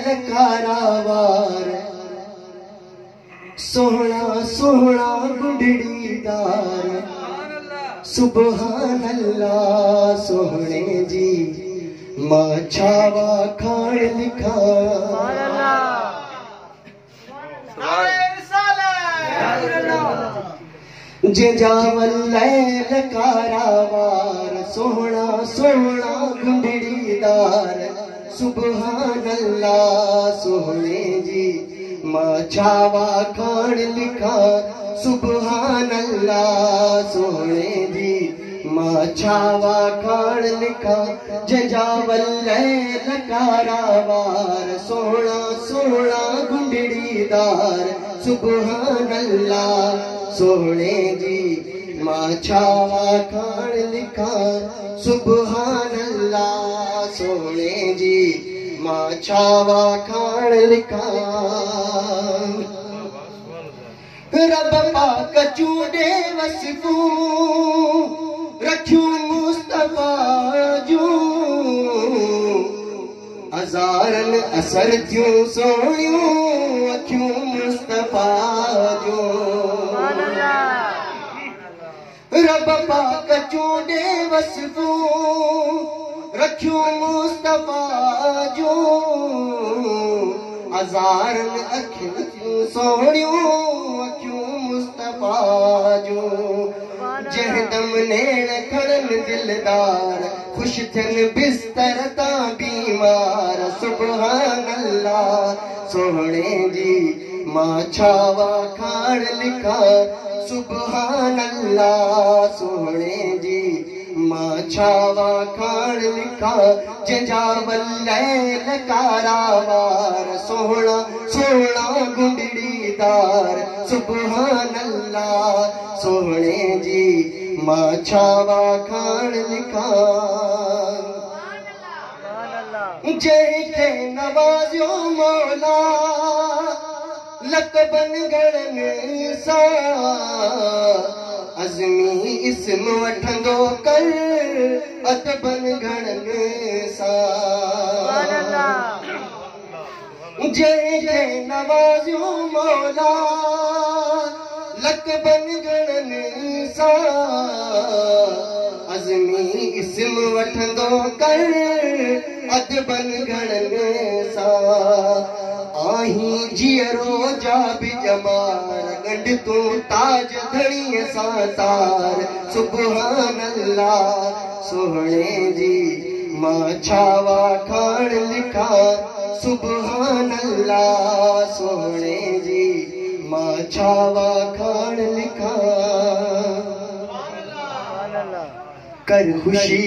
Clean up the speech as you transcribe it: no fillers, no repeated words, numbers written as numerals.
लकारावार सोहना सोहना गुंडड़ीदार सुबहान अल्लाह सोहने जी मां छावा खान लिखा जंहिंजा वल्लैल कारावार सोहना सोहना गुंडड़ीदार सुबहान अल्लाह सोहने जी मां छावा खान लिखा सुबहान अल्लाह सोहने जी मां छावा खान लिखा जंहिंजा वल्लैल कारावार सोहना सोहना गुंडड़ीदार सुबहान अल्लाह सोहने जी मां छावा खान लिखा सुबहान अल्लाह सोहने जी मां छावा खान लिखा रब पाक चूडे वसफू रखियूं मुस्तफा जूं हज़ारन असर थियूं सोहणियूं अखियूं मुस्तफा जूं रब पाक चूडे वसफू रखियूं मुस्तफा जूं हज़ारन अखियूं सोहणियूं अखियूं मुस्तफा जूं जहदम नेण खड़न दिलदार खुश थियन बिस्तर तां बीमार सुबहान अल्लाह सोहणे जी मां छावा खान लिखा सुबहान अल्लाह सोहणे जी मां छावा खान लिखा जंहिंजा वल्लैल कारावार सोहना सोहना गुंडड़ीदार सुबहान अल्लाह सोहणे जी मां छावा खान लिखा जंहिंखे नवाज़ियो मौला लक़बन घणन सां अज़मी इस्म वठंदो कर अदबन घणन सां जंहिंखे नवाज़ियो मौला लक़बन घणन सां अज़मी इस्म वठंदो कर अदबन घणन सां आहीं जीअरो जा बि जमार गंढ तूं ताज धणीअ सां तार सुबहान अल्लाह सोहणे जी मां छावा खान लिखा सुबहान अल्लाह सोहणे जी मां छावा खान लिखा कर खुशी